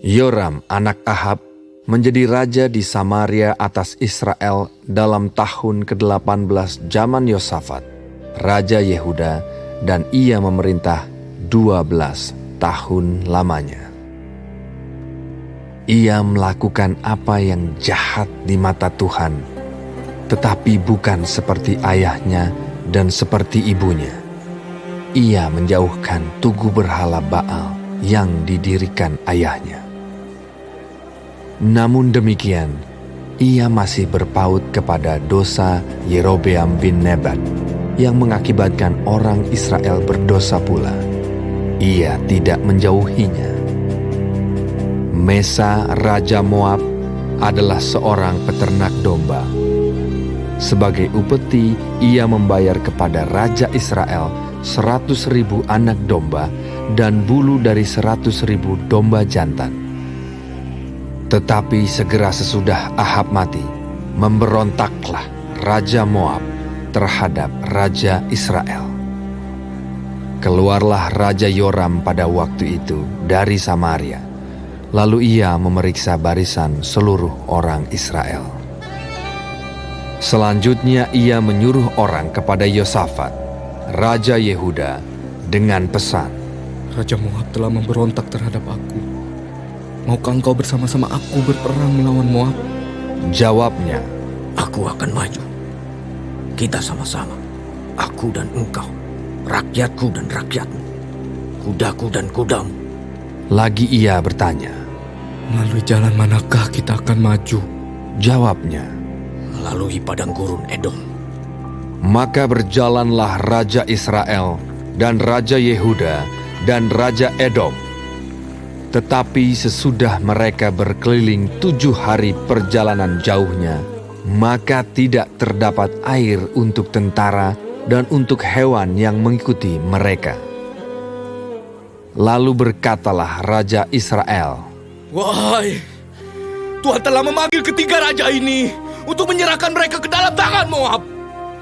Yoram anak Ahab menjadi raja di Samaria atas Israel dalam tahun ke-18 zaman Yosafat, raja Yehuda, dan ia memerintah 12 tahun lamanya. Ia melakukan apa yang jahat di mata Tuhan, tetapi bukan seperti ayahnya dan seperti ibunya. Ia menjauhkan tugu berhala Baal yang didirikan ayahnya. Namun demikian, ia masih berpaut kepada dosa Yerobeam bin Nebat yang mengakibatkan orang Israel berdosa pula. Ia tidak menjauhinya. Mesa, raja Moab, adalah seorang peternak domba. Sebagai upeti, ia membayar kepada raja Israel 100.000 anak domba dan bulu dari 100.000 domba jantan. Tetapi segera sesudah Ahab mati, memberontaklah raja Moab terhadap raja Israel. Keluarlah Raja Yoram pada waktu itu dari Samaria, lalu ia memeriksa barisan seluruh orang Israel. Selanjutnya ia menyuruh orang kepada Yosafat, raja Yehuda, dengan pesan, Raja Moab telah memberontak terhadap aku. Maukah engkau bersama-sama aku berperang melawan Moab? Jawabnya, Aku akan maju. Kita sama-sama, aku dan engkau, rakyatku dan rakyatmu, kudaku dan kudamu. Lagi ia bertanya. Melalui jalan manakah kita akan maju? Jawabnya, Lalui padang gurun Edom. maka berjalanlah raja Israel dan raja Yehuda dan raja Edom. Tetapi sesudah mereka berkeliling 7 hari perjalanan jauhnya, maka tidak terdapat air untuk tentara dan untuk hewan yang mengikuti mereka. Lalu berkatalah raja Israel, Wahai, Tuhan telah memanggil ketiga raja ini untuk menyerahkan mereka ke dalam tangan Moab.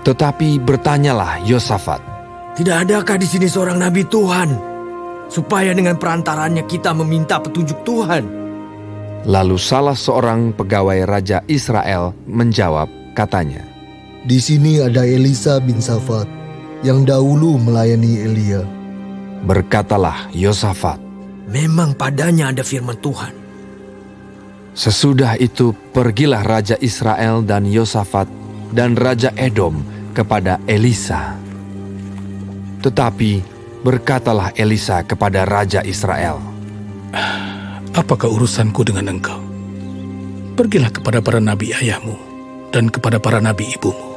tetapi bertanyalah Yosafat, Tidak adakah di sini seorang nabi Tuhan, supaya dengan perantarannya kita meminta petunjuk Tuhan? Lalu salah seorang pegawai raja Israel menjawab, katanya, Di sini ada Elisa bin Safat yang dahulu melayani Elia. Berkatalah Yosafat. Memang padanya ada firman Tuhan. Sesudah itu pergilah raja Israel dan Yosafat dan raja Edom kepada Elisa. Tetapi berkatalah Elisa kepada raja Israel, Apakah urusanku dengan engkau? Pergilah kepada para nabi ayahmu dan kepada para nabi ibumu.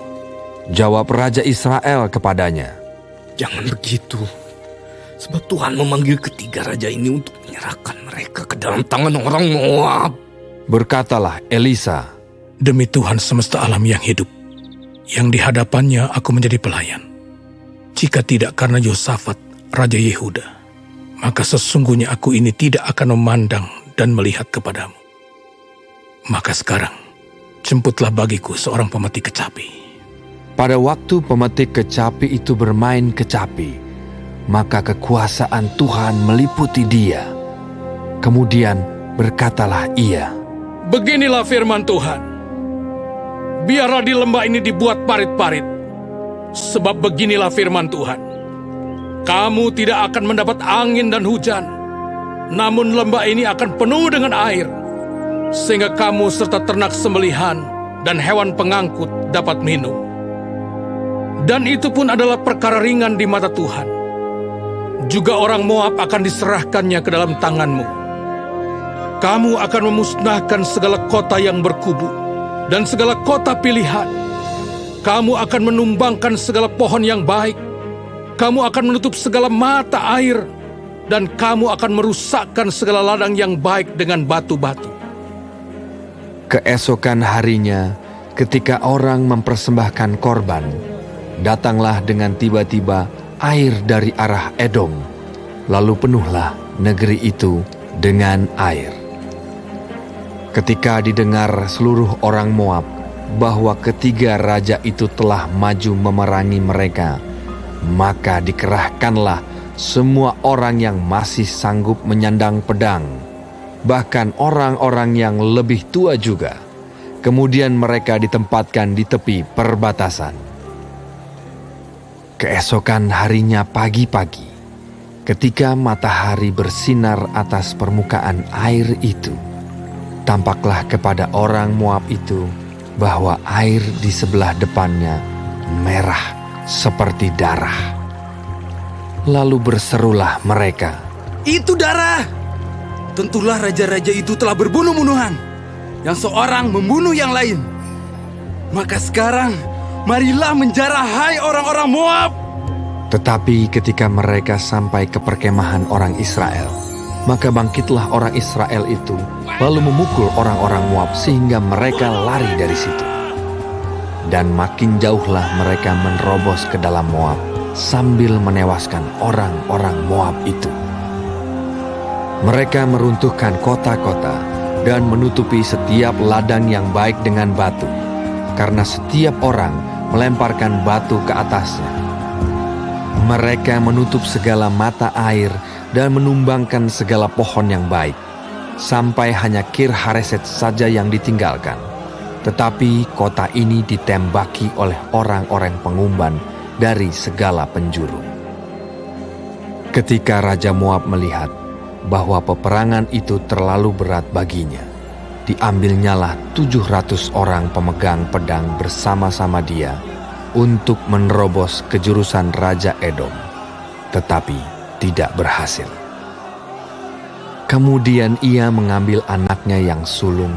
Jawab raja Israel kepadanya, Jangan begitu, sebab Tuhan memanggil ketiga raja ini untuk menyerahkan mereka ke dalam tangan orang Moab. Berkatalah Elisa, Demi Tuhan semesta alam yang hidup, yang di hadapannya aku menjadi pelayan. Jika tidak karena Yosafat, raja Yehuda, maka sesungguhnya aku ini tidak akan memandang dan melihat kepadamu. Maka sekarang, jemputlah bagiku seorang pemetik kecapi. pada waktu pemetik kecapi itu bermain kecapi, maka kekuasaan Tuhan meliputi dia. Kemudian berkatalah ia, Beginilah firman Tuhan. Biarlah di lembah ini dibuat parit-parit. Sebab beginilah firman Tuhan. Kamu tidak akan mendapat angin dan hujan. Namun lembah ini akan penuh dengan air. Sehingga kamu serta ternak sembelihan dan hewan pengangkut dapat minum. Dan itu pun adalah perkara ringan di mata Tuhan. Juga orang Moab akan diserahkannya ke dalam tanganmu. Kamu akan memusnahkan segala kota yang berkubu dan segala kota pilihan. Kamu akan menumbangkan segala pohon yang baik. Kamu akan menutup segala mata air. Dan kamu akan merusakkan segala ladang yang baik dengan batu-batu. keesokan harinya ketika orang mempersembahkan korban, datanglah dengan tiba-tiba air dari arah Edom, lalu penuhlah negeri itu dengan air. Ketika didengar seluruh orang Moab bahwa ketiga raja itu telah maju memerangi mereka, maka dikerahkanlah semua orang yang masih sanggup menyandang pedang, bahkan orang-orang yang lebih tua juga. Kemudian mereka ditempatkan di tepi perbatasan. Keesokan harinya pagi-pagi, ketika matahari bersinar atas permukaan air itu, tampaklah kepada orang Moab itu bahwa air di sebelah depannya merah seperti darah. Lalu berserulah mereka, Itu darah! Tentulah raja-raja itu telah berbunuh-bunuhan, yang seorang membunuh yang lain. Maka sekarang, marilah menjarah hai orang-orang Moab. Tetapi ketika mereka sampai ke perkemahan orang Israel, maka bangkitlah orang Israel itu, lalu memukul orang-orang Moab sehingga mereka lari dari situ. Dan makin jauhlah mereka menerobos ke dalam Moab, sambil menewaskan orang-orang Moab itu. Mereka meruntuhkan kota-kota dan menutupi setiap ladang yang baik dengan batu, karena setiap orang melemparkan batu ke atasnya. Mereka menutup segala mata air dan menumbangkan segala pohon yang baik, sampai hanya Kir Hareset saja yang ditinggalkan. Tetapi kota ini ditembaki oleh orang-orang pengumban dari segala penjuru. Ketika Raja Moab melihat bahwa peperangan itu terlalu berat baginya, diambilnyalah 700 orang pemegang pedang bersama-sama dia untuk menerobos ke jurusan Raja Edom, tetapi tidak berhasil. Kemudian ia mengambil anaknya yang sulung,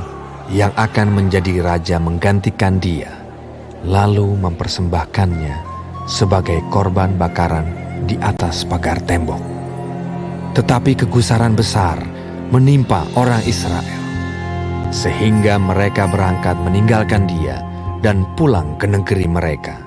yang akan menjadi raja menggantikan dia, lalu mempersembahkannya sebagai korban bakaran di atas pagar tembok. Tetapi kegusaran besar menimpa orang Israel, sehingga mereka berangkat meninggalkan dia dan pulang ke negeri mereka.